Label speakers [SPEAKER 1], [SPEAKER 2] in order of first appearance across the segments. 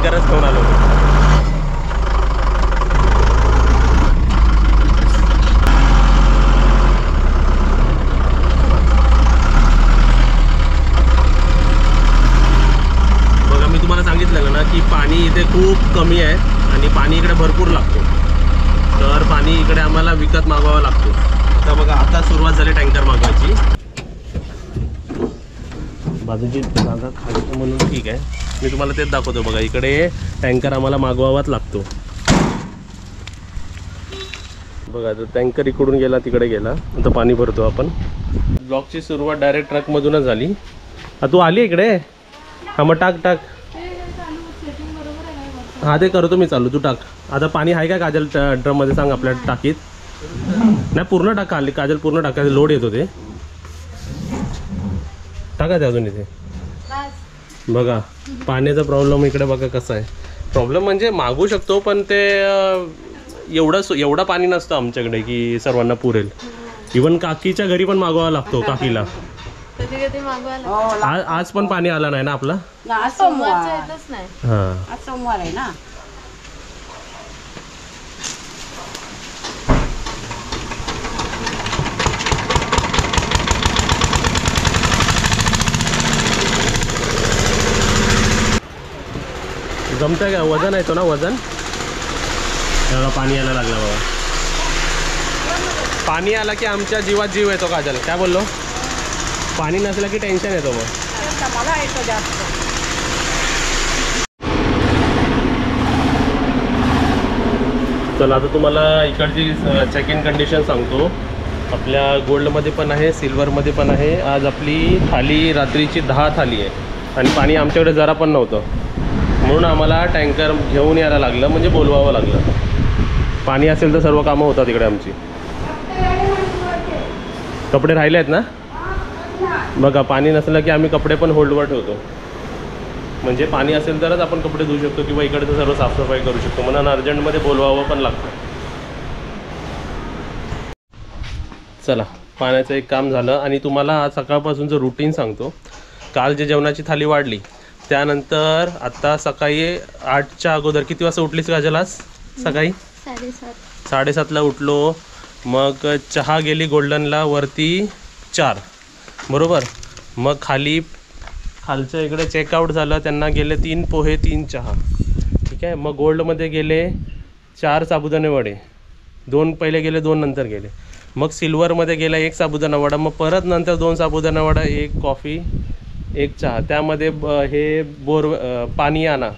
[SPEAKER 1] टँकरच घेऊन आलो. बघा मी तुम्हाला सांगितलं ना की पाणी इथे खूप कमी आहे आणि पाणी इकडे भरपूर लागतो, तर पाणी इकडे आम्हाला विकत मागवावं लागतो. आता बघा आता सुरुवात झाली टँकर मागवायची. बाजूची जागा खाली म्हणून ठीक आहे, मी तुम्हाला तेच दाखवतो. बघा इकडे टँकर आम्हाला मागवावाच लागतो. बघा तर टँकर इकडून गेला तिकडे गेला, आता पाणी भरतो आपण. ब्लॉकची सुरुवात डायरेक्ट ट्रकमधूनच झाली. तू आली इकडे? हा मग टाक टाक. हा ते करतो मी चालू, तू टाक. आता पाणी आहे का काजल ड्रममध्ये सांग आपल्या टाकीत? नाही पूर्ण टाका, आली काजल पूर्ण टाकायचं, लोड येतो ते. टाका ते अजून इथे. बघा पाण्याचा प्रॉब्लेम इकडे बघा कसा आहे. प्रॉब्लेम म्हणजे मागू शकतो पण ते एवढा पाणी नसतं आमच्याकडे की सर्वांना पुरेल. इवन काकीच्या घरी पण मागवावा लागतो काकीला. आज पण पाणी आला नाही ना आपला.
[SPEAKER 2] आज सोमवार आहे ना.
[SPEAKER 1] जमतंय का? वजन येतो ना वजन. एवढा पाणी यायला लागला बाबा. पाणी आला की आमच्या जीवात जीव येतो काजल. काय बोललो? पाणी नसलं की टेन्शन येतो मग.
[SPEAKER 2] मला येतो जास्त.
[SPEAKER 1] चला आता तुम्हाला इकडची चेक इन कंडिशन सांगतो. आपल्या गोल्डमध्ये पण आहे, सिल्वरमध्ये पण आहे. आज आपली थाली रात्रीची 10 थाली आहे आणि पाणी आमच्याकडे जरा पण नव्हतं, म्हणून आम्हाला टँकर घेऊन यायला लागलं, म्हणजे बोलवावं लागलं. पाणी असेल तर सर्व कामं होतात इकडे आमची. कपडे राहिले आहेत ना? बघा पाणी नसलं की आम्ही कपडे पण होल्डवर ठेवतो, म्हणजे पाणी असेल तरच आपण कपडे धुवू शकतो किंवा इकडे सर्व साफसफाई करू शकतो. म्हणून अर्जंटमध्ये बोलवावं पण लागतं. चला पाण्याचं एक काम झालं आणि तुम्हाला आज सकाळपासूनचं रुटीन सांगतो. काल जे जेवणाची थाली वाढली त्यानंतर आता सकाळी 8च्या अगोदर किती वाजता उठलीस काजल आज? सकाळी 7:30ला उठलो. मग चहा गेली गोल्डनला वरती 4 बरोबर. मग खालच्या इकडे चेकआउट झालं, त्यांना गेले 3 पोहे 3 चहा. ठीक आहे. मग गोल्डमध्ये गेले 4 साबुदाणे वडे, 2 पहिले गेले 2 नंतर गेले. मग सिल्वरमध्ये गेला 1 साबुदाणा वडा, मग परत नंतर 2 साबुदाणा वडा, 1 कॉफी 1 चहा. त्यामध्ये हे पाणी आणा,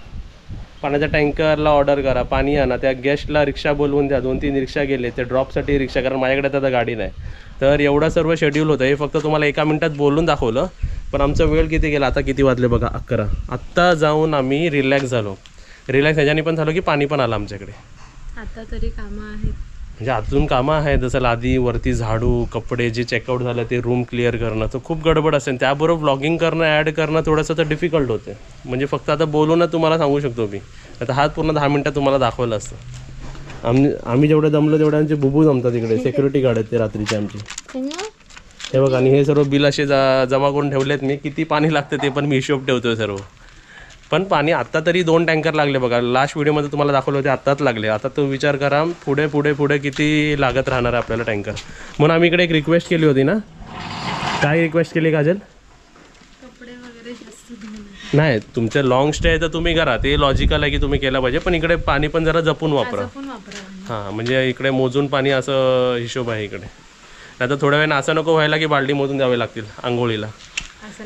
[SPEAKER 1] पाण्याच्या टँकरला ऑर्डर करा, पाणी आणा, त्या गेस्टला रिक्षा बोलवून द्या. 2-3 रिक्षा गेले, ते ड्रॉपसाठी रिक्षा, कारण माझ्याकडे आता गाडी नाही. तर एवढं सर्व शेड्यूल होतं. हे फक्त तुम्हाला एका मिनटात बोलून दाखवलं, पण आमचा वेळ किती गेला. आता किती वाजले बघा 11. आत्ता जाऊन आम्ही रिलॅक्स झालो. रिलॅक्स ह्याच्याने पण झालो की पाणी पण आलं आमच्याकडे.
[SPEAKER 3] आता तरी कामं आहेत,
[SPEAKER 1] म्हणजे अजून कामं आहेत. जसं आधी वरती झाडू, कपडे जे चेकआउट झालं ते रूम क्लिअर करणं, तर खूप गडबड असेल. त्याबरोबर व्लॉगिंग करणं, ॲड करणं थोडंसं तर डिफिकल्ट होते. म्हणजे फक्त आता बोलूनच तुम्हाला सांगू शकतो मी. आता हात पूर्ण 10 मिनटात तुम्हाला दाखवलं असतं. आम्ही जेवढे जमलो तेवढे आमचे बुबू जमतात इकडे. सिक्युरिटी गार्ड आहेत ते रात्रीचे आमची. हे बघा, आणि हे सर्व बिल असे जमा करून ठेवलेत मी. किती पाणी लागतं ते पण मी हिशोब ठेवतोय सर्व. पण पाणी आत्ता तरी 2 टँकर लागले बघा. लास्ट व्हिडिओमध्ये तुम्हाला दाखवलं होते आत्ताच लागले. आता तो विचार करा पुढे पुढे पुढे किती लागत राहणार आहे आपल्याला टँकर. म्हणून आम्ही इकडे एक रिक्वेस्ट केली होती ना. काय रिक्वेस्ट केली काजल?
[SPEAKER 3] कपडे वगैरे जास्त
[SPEAKER 1] नाही, तुमचं लॉंग स्टे आहे तर तुम्ही करा, ते लॉजिकल आहे की तुम्ही केलं पाहिजे. पण इकडे पाणी पण जरा जपून वापरा. हां, म्हणजे इकडे मोजून पाणी असं हिशोब आहे इकडे. नाही तर थोड्या वेळाने असं नको व्हायला की बाल्टी मोजून द्यावे लागतील आंघोळीला.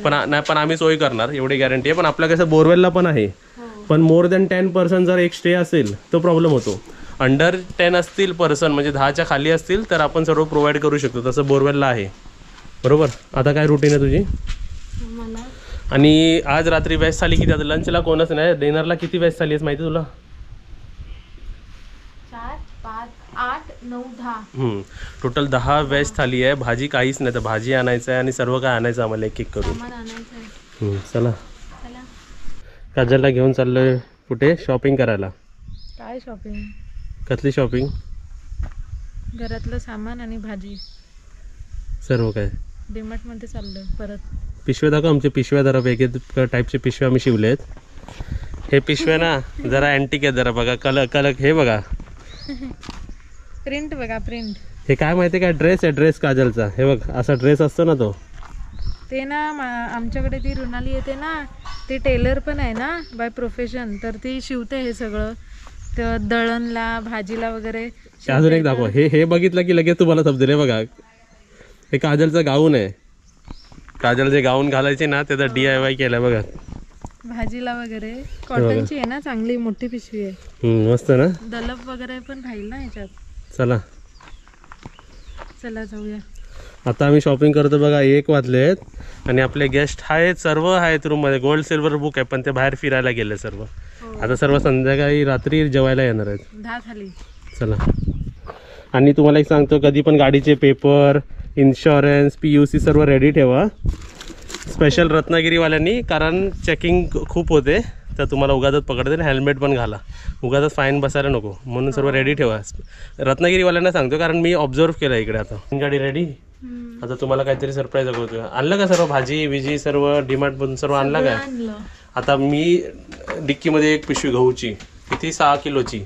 [SPEAKER 1] पण नाही, पण आम्ही सोय करणार एवढी गॅरंटी आहे. पण आपल्या कसं बोरवेलला पण आहे, पण मोर दॅन 10% जर एक स्टे असेल तो प्रॉब्लेम होतो. अंडर 10 असतील पर्सन, म्हणजे 10च्या खाली असतील तर आपण सर्व प्रोव्हाइड करू शकतो. तसं बोरवेलला आहे बरोबर. आता काय रुटीन आहे तुझी? आणि आज रात्री वेज थाली किती? आता लंचला कोणच नाही, डिनरला किती वेज थाली आहेस माहिती तुला?
[SPEAKER 3] 4, 5, 8, 9, 10
[SPEAKER 1] टोटल 10 वेज थाली आहे. भाजी काहीच नाही, तर भाजी आणायचं आहे आणि सर्व काय आणायचं आम्हाला एक एक करून. चला काजलला घेऊन चाललोय कुठे? शॉपिंग करायला.
[SPEAKER 3] काय शॉपिंग?
[SPEAKER 1] कसली शॉपिंग?
[SPEAKER 3] घरातलं सामान आणि भाजी
[SPEAKER 1] सर्व काय.
[SPEAKER 3] डीमार्ट मध्ये चाललोय परत.
[SPEAKER 1] पिशव्या दाखव. आमचे पिशव्या जरा वेगळे टाईपचे पिशव्या आम्ही शिवले आहेत. हे पिशव्या ना जरा अँटिक आहे जरा बघा कलक हे बघा
[SPEAKER 3] प्रिंट बघा प्रिंट.
[SPEAKER 1] हे काय माहिती काय ड्रेस आहे ड्रेस काजलचा हे बघ असा ड्रेस असतो ना तो.
[SPEAKER 3] ते ना आमच्याकडे ती रुणाली येते ना ती टेलर पण आहे ना बाय प्रोफेशन तर ती शिवते हे सगळं तर दळणला भाजीला वगैरे.
[SPEAKER 1] अजून एक दाखवा हे बघितलं की लगेच तुम्हाला समजेल. हे बघा हे काजलचं गाऊन आहे. काजल जे गाऊन घालायचे ना त्याचा DIY केलाय बघा
[SPEAKER 3] भाजीला वगैरे. कॉटनची आहे ना चांगली मोठी पिशवी आहे.
[SPEAKER 1] मस्त ना.
[SPEAKER 3] दलप वगैरे पण राहील ना ह्याच्यात.
[SPEAKER 1] चला
[SPEAKER 3] जाऊया.
[SPEAKER 1] आता आम्ही शॉपिंग करतो बघा 1 वाजलेत आणि आपले गेस्ट आहेत सर्व आहेत रूम मध्ये. गोल्ड सिल्वर बुक आहे पण ते बाहेर फिरायला गेले सर्व. आता सर्व संध्याकाळी रात्री जेवायला येणार आहेत.
[SPEAKER 3] 10 झाली.
[SPEAKER 1] चला आणि तुम्हाला एक सांगतो कधी पण गाडीचे पेपर इन्शुरन्स PUC सर्व रेडी ठेवा. स्पेशल रत्नागिरीवाल्यांनी कारण चेकिंग खूप होते तर तुम्हाला उगाचच पकडते. हेल्मेट पण घाला उगाचच फाईन बसायला नको म्हणून सर्व रेडी ठेवा. रत्नागिरीवाल्यांना सांगतो कारण मी ऑब्झर्व केलं इकडे. आता गाडी रेडी. आता तुम्हाला काहीतरी सरप्राईज दाखवतो. आणलं का सर्व भाजी विजी सर्व DMart मधून सर्व आणलं काय. आता मी डिक्कीमध्ये 1 पिशवी गहूची किती 6 किलोची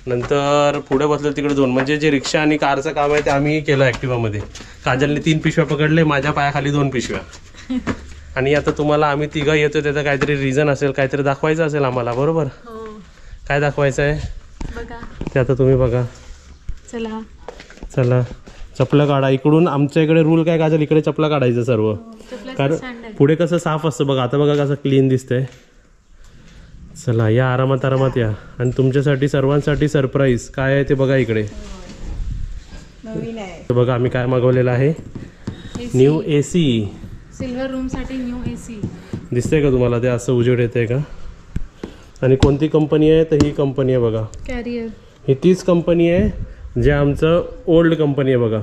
[SPEAKER 1] नंतर पुढे बसलो तिकडे 2 म्हणजे जे रिक्षा आणि कारचं काम आहे ते आम्ही केलं ॲक्टिवामध्ये. काजलने 3 पिशव्या पकडले माझ्या पायाखाली 2 पिशव्या. आणि आता तुम्हाला आम्ही 3घं येतो त्याचं काहीतरी रिझन असेल काहीतरी दाखवायचं असेल आम्हाला बरोबर. काय दाखवायचं आहे
[SPEAKER 3] बघा
[SPEAKER 1] ते आता तुम्ही बघा.
[SPEAKER 3] चला
[SPEAKER 1] चपला काढा इकडून. आमच्या इकडे रूल काय काजल इकडे चपला काढायचं सर्व कारण पुढे कसं साफ असतं बघा. आता बघा कसं क्लीन दिसतंय. चला या आरामात या. आणि तुमच्यासाठी सर्वांसाठी सरप्राईज काय आहे ते बघा इकडे. बघा आम्ही काय मागवलेलं आहे. न्यू AC
[SPEAKER 3] सिल्वर रूम साठी न्यू AC
[SPEAKER 1] दिसतंय का तुम्हाला. ते असं उजेड येतंय का. आणि कोणती कंपनी आहे तर ही कंपनी आहे बघा
[SPEAKER 3] कॅरियर.
[SPEAKER 1] ही तीच कंपनी आहे जे आमचं ओल्ड कंपनी आहे बघा.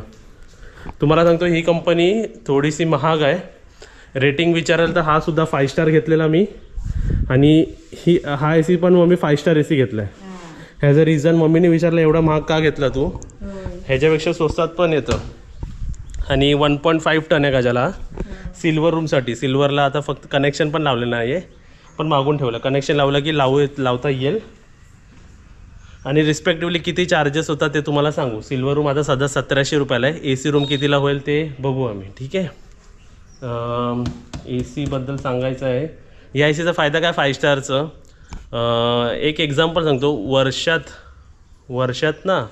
[SPEAKER 1] तुम्हाला सांगतो ही कंपनी थोडीशी महाग आहे. रेटिंग विचाराल तर हा सुद्धा 5 स्टार घेतलेला मी. आणि हा AC पण मम्मी 5 स्टार AC घेतला आहे. ह्याचं रिझन मम्मीने विचारलं एवढा महाग का घेतला तू. ह्याच्यापेक्षा स्वस्तात पण येतं. आणि 1.5 टन आहे का ज्याला सिल्वर रूमसाठी. सिल्वरला आता फक्त कनेक्शन पण लावलेलं नाही आहे पण मागून ठेवलं. कनेक्शन लावलं की लावता येईल. आणि रिस्पेक्टिव्हली किती चार्जेस होतात ते तुम्हाला सांगू. सिल्वर रूम आता सध्या 1700 रुपयाला आहे. AC रूम कितीला होईल ते बघू आम्ही. ठीक आहे. AC बद्दल सांगायचं आहे. या ACचा फायदा काय 5 स्टारचं. एक एक्झाम्पल सांगतो. वर्षात ना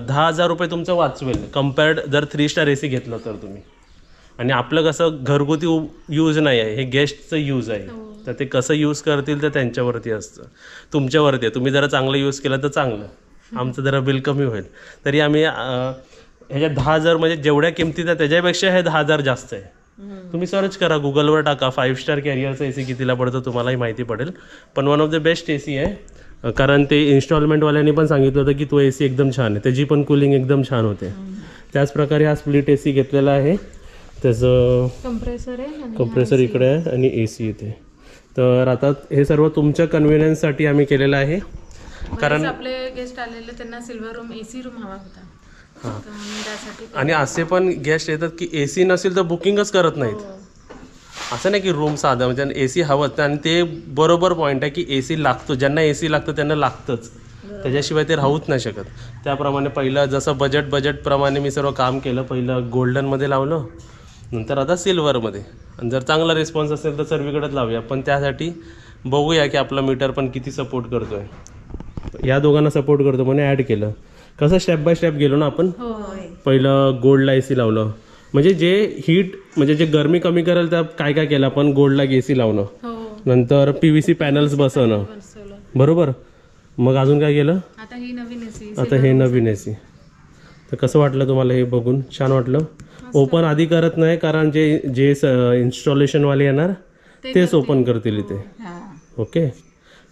[SPEAKER 1] 10,000 रुपये तुमचं वाचवेल कम्पेअर्ड जर 3 स्टार AC घेतलं तर तुम्ही. आणि आपलं कसं घरगुती यूज नाही आहे हे गेस्टचं यूज आहे. तर ते कसं यूज करतील तर त्यांच्यावरती असतं तुमच्यावरती आहे. तुम्ही जरा चांगलं यूज केलं तर चांगलं. आमचं जरा बिल कमी होईल. तरी आम्ही ह्याच्या 10,000 म्हणजे जेवढ्या किमतीत आहे त्याच्यापेक्षा हे 10,000 जास्त आहे. तुम्ही सर्च करा गुगलवर टाका 5 स्टार कॅरियरचं AC कितीला पडतं तुम्हालाही माहिती पडेल. पण one of the best AC आहे. कारण ते इन्स्टॉलमेंटवाल्यांनी पण सांगितलं होतं की तो AC एकदम छान आहे. त्याची पण कूलिंग एकदम छान होते. त्याचप्रकारे हा स्प्लिट AC घेतलेला आहे. त्याचं कंप्रेसर इकडे आहे आणि AC इथे. तर आता हे सर्व तुमच्या कन्व्हिनियन्ससाठी आम्ही केलेलं आहे. कारण
[SPEAKER 3] आपले गेस्ट आलेले त्यांना सिल्वर रूम AC रूम हवा होता.
[SPEAKER 1] आणि असे पण गेस्ट येतात की AC नसेल तर बुकिंगच करत नाहीत. असं नाही की रूम साधा म्हणजे AC हवंच. आणि ते बरोबर पॉईंट आहे की AC लागतो. ज्यांना AC लागतं त्यांना लागतंच. त्याच्याशिवाय ते राहूच नाही शकत. त्याप्रमाणे पहिलं जसं बजेटप्रमाणे मी सर्व काम केलं. पहिलं गोल्डनमध्ये लावलं नंतर आता सिल्वरमध्ये. आणि जर चांगला रिस्पॉन्स असेल तर सर्वीकडेच लावूया. पण त्यासाठी बघूया की आपला मीटर पण किती सपोर्ट करतो आहे. या दोघांना सपोर्ट करतो म्हणून ॲड केलं. कसं स्टेप बाय स्टेप गेलो ना आपण. पहिलं गोल्डला AC लावलं म्हणजे जे हीट म्हणजे जे गरमी कमी करेल त्या काय केलं आपण गोल्डला AC लावणं. नंतर PVC पॅनल्स बसवणं बरोबर. मग अजून काय केलं आता हे नवीन AC. तर कसं वाटलं तुम्हाला हे बघून. छान वाटलं. ओपन आधी करत नाही कारण जे इन्स्टॉलेशनवाले येणार तेच ओपन करतील इथे. ओके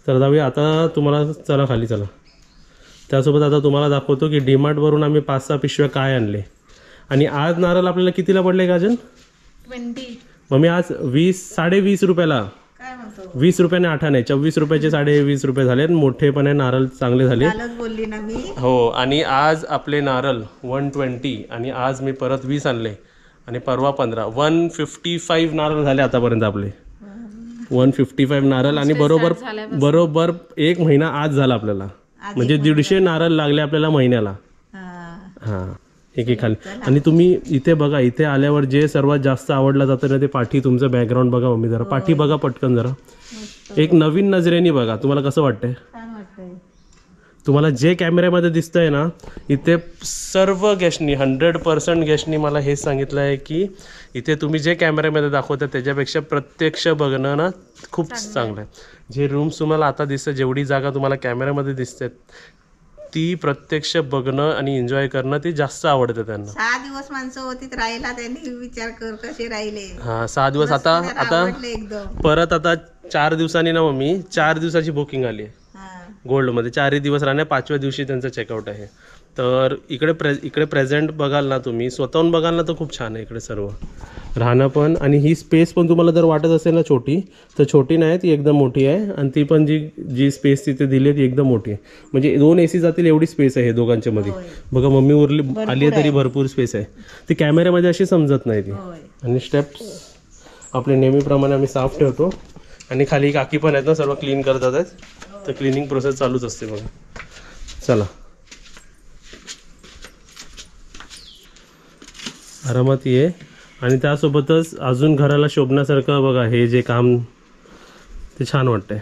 [SPEAKER 1] तर जाऊया आता. तुम्हाला चला खाली चला. त्यासोबत आता तुम्हाला दाखवतो की DMart वरून आम्ही 5-6 पिशव्या काय आणले. आणि आज नारळ आपल्याला कितीला पडले गाजन
[SPEAKER 3] 20.
[SPEAKER 1] मग मी आज 20-20.5 रुपयाला 20 रुपयाने 8 नाही 24 रुपयाचे 20.5 रुपये झाले. मोठे पण आहे नारळ चांगले झाले हो. आणि आज आपले नारळ 120 आणि आज मी परत 20 आणले आणि परवा 15 155 नारळ झाले आतापर्यंत आपले. 155 नारळ आणि बरोबर 1 महिना आज झाला आपल्याला, म्हणजे 150 नारळ लागले आपल्याला महिन्याला. हा एक खाली. आणि तुम्ही इथे बघा, इथे आल्यावर जे सर्वात जास्त आवडलं जातं ना ते पाठी. तुमचं बॅकग्राऊंड बघा मम्मी, जरा पाठी बघा पटकन जरा, एक नवीन नजरेने बघा. तुम्हाला कसं वाटतंय? तुम्हाला जे कॅमेऱ्यामध्ये दिसतंय ना, इथे सर्व गेस्टनी 100% गेस्टनी मला हेच सांगितलं आहे की इथे तुम्ही जे कॅमेऱ्यामध्ये दाखवता त्याच्यापेक्षा प्रत्यक्ष बघणं ना खूप चांगलं आहे. जे रूम्स तुम्हाला आता दिसतं, जेवढी जागा तुम्हाला कॅमेऱ्यामध्ये दिसते ती प्रत्यक्ष बघणं आणि एन्जॉय करणं ते जास्त आवडतं त्यांना.
[SPEAKER 2] 6 दिवस माणसं होती राहायला, त्यांनी विचार कर कसे राहिले.
[SPEAKER 1] हा 6 दिवस. आता परत आता 4 दिवसांनी ना मम्मी 4 दिवसाची बुकिंग आली आहे गोल्डमध्ये. 4 दिवस राहण्या, 5व्या दिवशी त्यांचं चेकआउट आहे. तर इकडे प्रेझेंट बघाल ना तुम्ही, स्वतःहून बघाल ना तर खूप छान आहे इकडे सर्व राहणं पण. आणि ही स्पेस पण तुम्हाला जर वाटत असेल ना छोटी, तर छोटी नाही, ती एकदम मोठी आहे. आणि ती पण जी स्पेस तिथे दिली आहे ती एकदम मोठी आहे, म्हणजे 2 AC जातील एवढी स्पेस आहे दोघांच्या मध्ये. बघा मम्मी आली आहे तरी भरपूर स्पेस आहे. ती कॅमेऱ्यामध्ये अशी समजत नाही ती. आणि स्टेप्स आपले नेहमीप्रमाणे आम्ही साफ ठेवतो. आणि खाली काकी पण आहेत ना, सर्व क्लीन करतात आहेत, तर क्लिनिंग प्रोसेस चालूच असते बघा. चला आरामात ये. आणि त्यासोबतच अजून घराला शोभण्यासारखं बघा हे जे काम ते छान वाटतंय.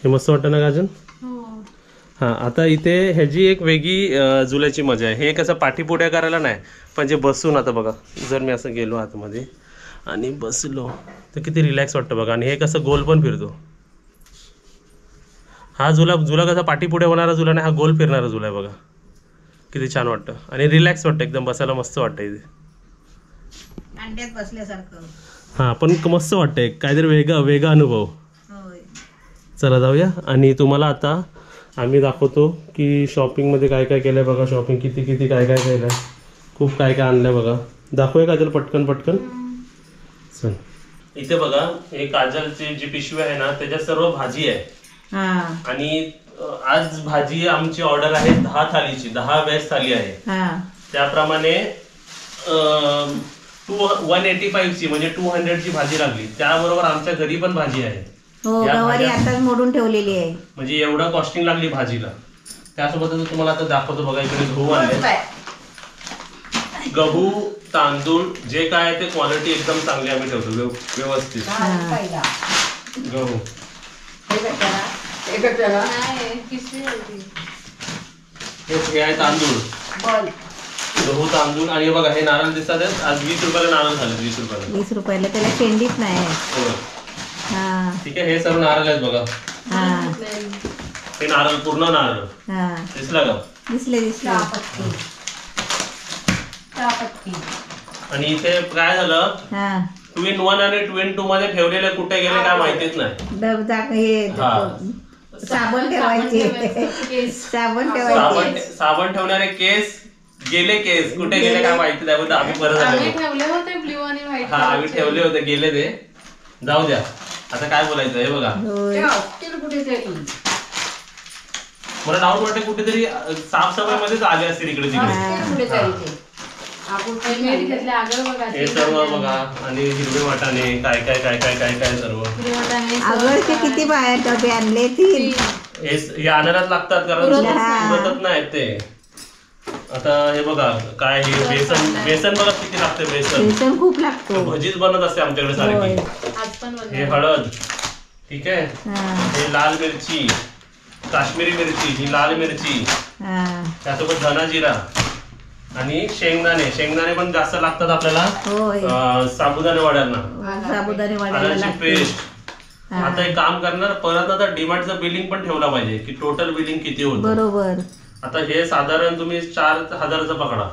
[SPEAKER 1] हे मस्त वाटतं ना गाजन? हां. आता इथे ह्याची एक वेगळी झुल्याची मजा आहे. हे कसं पाठीपुढ्या करायला नाही, पण जे बसून आता बघा, जर मी असं गेलो आतमध्ये आणि बसलो तर किती रिलॅक्स वाटतं बघा. आणि हे कसं गोल पण फिरतो. हा झुला कसा पाठीपुढे होणारा झुला नाही, हा गोल फिरणारा झुला आहे बघा. किती छान वाटतं आणि रिलॅक्स वाटतं एकदम, बसायला मस्त वाटतं इथे,
[SPEAKER 2] अंड्यात बसल्यासारखं.
[SPEAKER 1] हां पण मस्त वाटतंय, काहीतरी वेगळा अनुभव. चला जाऊया. आणि तुम्हाला आता आम्ही दाखवतो की शॉपिंगमध्ये काय काय केलं आहे बघा. शॉपिंग किती काय काय केलं आहे, खूप काय काय आणलं आहे बघा. दाखवूया काजल पटकन. चल इथे बघा, हे काजलची जी पिशवी आहे ना त्याच्यात सर्व भाजी आहे. आणि आज भाजी आमची ऑर्डर आहे 10 थालीची, 10 व्हेज थाली आहे. त्याप्रमाणे 185 ची म्हणजे 200 ची भाजी लागली. त्याबरोबर आमच्या घरी पण भाजी आहे.
[SPEAKER 2] गवारी आताच मोडून ठेवलेली आहे,
[SPEAKER 1] म्हणजे एवढं कॉस्टिंग लागली भाजीला. त्यासोबतच तुम्हाला आता दाखवतो बघा, इकडे गहू आणले. गहू तांदूळ जे काय आहे ते क्वालिटी एकदम चांगली आम्ही ठेवतो, व्यवस्थित. गहू हे आहे तांदूळ, गहू तांदूळ. आणि बघा हे नारळ दिसतात, आज 20 रुपयाला नारळ झाले. 20 रुपयाला
[SPEAKER 2] त्याला शेंडीच नाही.
[SPEAKER 1] ठीक आहे, हे सर्व नारळ आहेत बघा. हे नारळ पूर्ण नारळ दिसला का?
[SPEAKER 2] दिसले.
[SPEAKER 1] आणि इथे काय झालं, 2 in 1 आणि 2 in 2 मध्ये ठेवलेले कुठे गेले काय माहितीच नाही.
[SPEAKER 2] साबण ठेवायचे,
[SPEAKER 1] साबण ठेवणारे केस गेले, केस कुठे गेले काय माहिती नाही. आम्ही परत आलो.
[SPEAKER 3] आम्ही ठेवले होते ब्ल्यू आणि व्हाईट.
[SPEAKER 1] हा आम्ही ठेवले होते, गेले ते. जाऊ द्या, आता काय बोलायचं हे बघा. मला डाऊट वाटते कुठेतरी साफसफाई मध्येच आले असतील इकडे तिकडे. हे सर्व बघा. आणि हिरवे वाटाणे काय काय काय काय काय काय सर्व.
[SPEAKER 2] अगरचे किती बाहेर डबे आणले, 3.
[SPEAKER 1] हे आणायलाच लागतात कारण पुरतच नाही ते. आता हे बघा काय, हे बेसन बघा किती लागते. बेसन
[SPEAKER 2] खूप लागतो,
[SPEAKER 1] भजीच बनत असते आमच्याकडे सारखी. हे हळद, ठीक आहे. हे लाल मिरची, काश्मीरी मिरची, ही लाल मिरची, त्यासोबत धना जिरा आणि शेंगदाणे पण जास्त लागतात आपल्याला साबुदाणे वाड्यांना, पेस्ट. आता एक काम करणार, परत आता डीमार्टचं बिलिंग पण ठेवलं पाहिजे की टोटल बिलिंग किती होतं.
[SPEAKER 2] बरोबर.
[SPEAKER 1] आता हे साधारण तुम्ही 4000चं पकडा.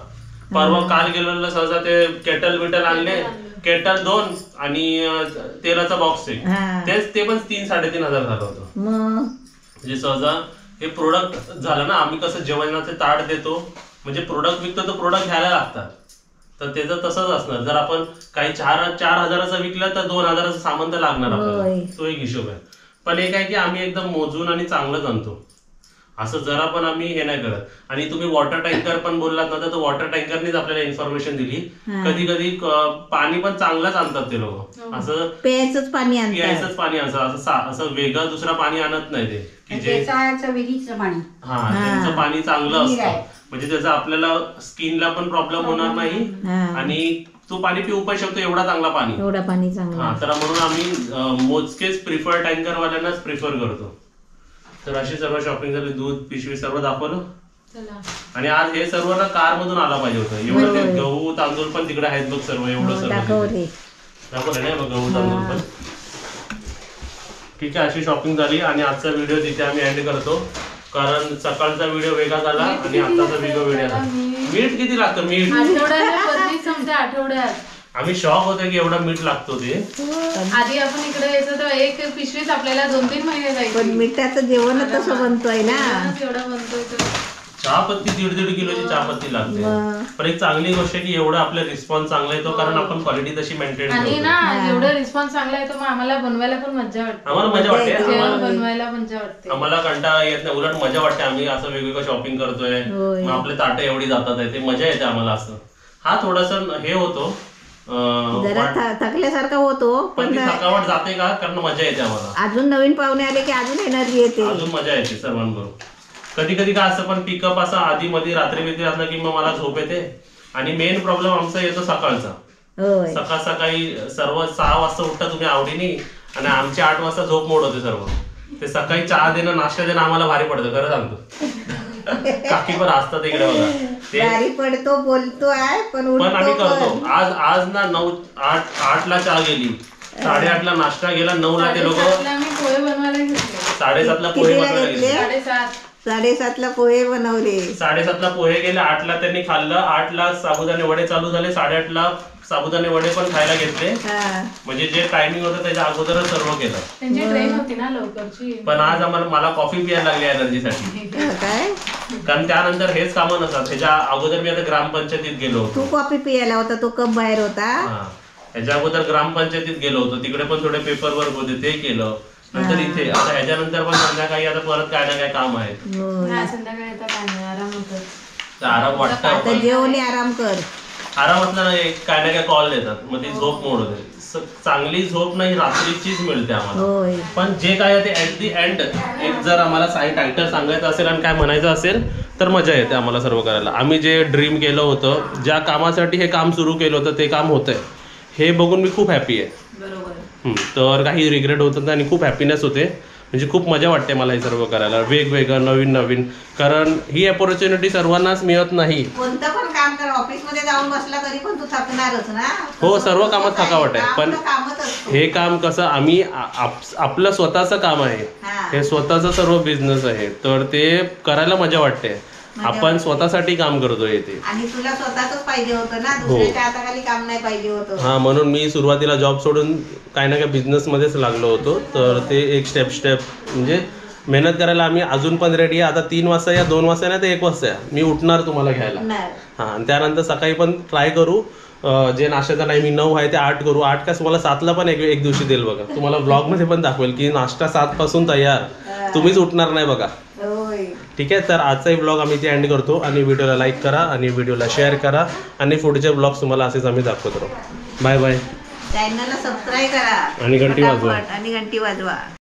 [SPEAKER 1] परवा काल गेलेलं सहसा ते केटल आणले, केटल 2 आणि तेलाचा बॉक्स ते पण 3-3.5 झालं होतं. म्हणजे सहसा हे प्रोडक्ट झालं ना. आम्ही कसं जेवणाचे ताट देतो, म्हणजे प्रोडक्ट विकतो तर प्रोडक्ट घ्यायला लागतात, तर त्याचं तसंच असणार. जर आपण काही 4,000चं विकलं तर 2,000चं सामान तर लागणार आपल्याला, तो एक हिशोब आहे. पण एक आहे की आम्ही एकदम मोजून आणि चांगलंच आणतो. असं जरा पण आम्ही हे नाही करत. आणि तुम्ही वॉटर टँकर पण बोललात ना, तर वॉटर टँकरनीच आपल्याला इन्फॉर्मेशन दिली. कधी कधी पाणी पण चांगलंच आणतात ते लोक, असं
[SPEAKER 2] प्यायचंच पाणी आणतात.
[SPEAKER 1] प्यायचंच पाणी असं वेगळं दुसरं पाणी आणत नाही ते, की जे
[SPEAKER 4] विहिरीचं पाणी.
[SPEAKER 1] हा त्यांचं पाणी चांगलं असतं, म्हणजे त्याचा आपल्याला स्किनला पण प्रॉब्लेम होणार नाही आणि तो पाणी पिऊ पण शकतो, एवढा चांगला पाणी.
[SPEAKER 2] एवढा पाणी चांगलं.
[SPEAKER 1] हा, तर म्हणून आम्ही मोजकेच प्रिफर टँकरवाल्यांनाच प्रिफर करतो. तर अशी सर्व शॉपिंग झाली, दूध पिशवी सर्व दाखवलं. आणि आज हे सर्व ना कार मधून आला पाहिजे होतं. एवढं ते गहू तांदूळ पण तिकडे आहेत बघ सर्व, एवढं सर्व
[SPEAKER 2] दाखवले
[SPEAKER 1] नाही बघ गहू तांदूळ पण. ठीक आहे, अशी शॉपिंग झाली आणि आजचा व्हिडिओ तिथे आम्ही एंड करतो, कारण सकाळचा व्हिडिओ वेगळा झाला आणि आताचा व्हिडिओ वेगळा झाला. मीठ किती लागतं? मीठ
[SPEAKER 3] आठवड्यात
[SPEAKER 1] आम्ही शॉक होतो की एवढा मीठ लागतो ते.
[SPEAKER 3] आधी आपण इकडे यायचं तर एक पिशवीच आपल्याला 2-3 महिने जायचे.
[SPEAKER 2] पण मिठाचं जेवणच तसं बनतोय ना.
[SPEAKER 3] एवढं बनतोय तर
[SPEAKER 1] चहापत्ती 1.5 किलोची चहापत्ती लागते. पण एक चांगली गोष्ट आहे की एवढा आपला रिस्पॉन्स चांगला येतो, कारण आपण क्वालिटी तशी मेंटेन
[SPEAKER 3] आणि
[SPEAKER 1] करतो.
[SPEAKER 3] ना एवढा रिस्पॉन्स चांगला येतो, मग आम्हाला बनवायला पण मजा वाटते.
[SPEAKER 1] आम्हाला मजा वाटते,
[SPEAKER 3] जेवण बनवायला मजा वाटते.
[SPEAKER 1] आम्हाला कंटाळा येत नाही, उलट मजा वाटते. आम्ही असं वेगवेगळं शॉपिंग करतोय, मग आपले ताटे एवढी जातात आहे, ते मजा येते आम्हाला. असं हा थोडासा हे होतो,
[SPEAKER 2] जरा थकल्यासारखा होतो,
[SPEAKER 1] पण ती थकावट जाते का, कारण मजा येते आम्हाला.
[SPEAKER 2] अजून नवीन पाहुणे आले की अजून एनर्जी येते,
[SPEAKER 1] अजून मजा येते सर्वांबरोबर. कधी कधी काय असं पण पिकअप असं आधी मध्ये रात्री बित्री असलं की मग मला झोप येते. आणि मेन प्रॉब्लेम आमचा येतो सकाळचा. सकाळी सर्व 6 वाजता उठता तुम्ही आवडीने, आणि आमची 8 वाजता झोप मोड होते सर्व. ते सकाळी चहा देणं नाश्ता देणं आम्हाला भारी पडतं, खरं सांगतो. काकी पण असतात इकडे बघा, ते
[SPEAKER 2] भारी पडतो, बोलतो आहे पण
[SPEAKER 1] आम्ही करतो. आज ना 8 ला चहा गेली, 8:30 ला नाश्ता गेला, 9 ला ते लोक 7:30 ला पोहे बनवायला गेले.
[SPEAKER 2] 7:30 ला पोहे बनवले.
[SPEAKER 1] 7:30 ला पोहे गेले, 8 ला त्यांनी खाल्लं, 8 ला साबुदाणे वडे चालू झाले, 8:30 ला साबुदाणे वडे पण खायला घेतले. म्हणजे जे टायमिंग होतं त्याच्या अगोदरच सर्व केलं.
[SPEAKER 3] त्यांची ट्रेन होती ना लवकरची. पण
[SPEAKER 1] आज मला कॉफी प्यायला लागली एनर्जीसाठी,
[SPEAKER 2] काय,
[SPEAKER 1] कारण त्यानंतर हेच कामं नसतात. ह्याच्या अगोदर मी आता ग्रामपंचायतीत गेलो होतो.
[SPEAKER 2] तू कॉफी पियाला होता, तो कप बाहेर होता.
[SPEAKER 1] ह्याच्या अगोदर ग्रामपंचायतीत गेलो होतो, तिकडे पण थोडे पेपर वर्क होते ते केलं. नंतर इथे आता ह्याच्यानंतर पण संध्याकाळी आता परत काय ना काय काम आहे.
[SPEAKER 3] संध्याकाळी आता काय नाही, आराम होतो.
[SPEAKER 1] आराम वाटतं,
[SPEAKER 2] आता जेवणे आराम कर.
[SPEAKER 1] आराम असला ना काय ना काय कॉल देतात, मग ती झोप मोड होते. चांगली झोप नाही रात्रीचीच मिळते आम्हाला. पण जे काय ते ऍट दी एंड एक जर आम्हाला टायटल सांगायचं असेल आणि काय म्हणायचं असेल तर मजा येते आम्हाला सर्व करायला. आम्ही जे ड्रीम केलं होतं, ज्या कामासाठी हे काम सुरू केलं होतं ते काम होतंय, हे बघून मी खूप हॅपी आहे. तर काही रिग्रेट होत नाही आणि खूप हॅपीनेस होते. म्हणजे खूप मजा वाटते मला हे सर्व करायला, वेगवेगळं नवीन नवीन, कारण ही अपॉर्च्युनिटी सर्वांनाच मिळत नाही.
[SPEAKER 2] कोणतं पण काम कर, ऑफिस मध्ये जाऊन बसला तरी पण तू थकणारच ना.
[SPEAKER 1] हो, सर्व कामात थकावट आहे, पण हे काम कसं आम्ही आपलं स्वतःचं काम आहे, हे स्वतःचं सर्व बिझनेस आहे, तर ते करायला मजा वाटते. आपण स्वतःसाठी काम करतोय ते, आणि
[SPEAKER 2] तुला स्वतःच पाहिजे होतं ना, दुसऱ्याच्या हाताखाली काम नाही पाहिजे होतं.
[SPEAKER 1] हा, म्हणून मी सुरुवातीला जॉब सोडून काय ना काय बिझनेस मध्येच लागलो होतो. तर ते एक स्टेप म्हणजे मेहनत करायला आम्ही अजून पण रेडी आहे. आता 3 वाजता या, 2 वाजता नाही तर 1 वाजता या मी उठणार तुम्हाला घ्यायला. हा, आणि त्यानंतर सकाळी पण ट्राय करू, जे नाश्त्याचा टायमिंग 9 आहे ते 8 करू. 8 का तुम्हाला 7ला पण एक दिवशी देईल बघा, तुम्हाला ब्लॉग मध्ये पण दाखवेल की नाश्ता 7 पासून तयार, तुम्हीच उठणार नाही बघा. ठीक आहे, तर आजचाही ब्लॉग आम्ही इथे एंड करतो. आणि व्हिडिओला लाईक करा आणि व्हिडिओला शेअर करा, आणि पुढचे ब्लॉग्स तुम्हाला असेच आम्ही दाखवत राहू. Bye bye.
[SPEAKER 2] चॅनलला सबस्क्राईब करा
[SPEAKER 1] आणि घंटी वाजवा.
[SPEAKER 2] आणि घंटी वाजवा.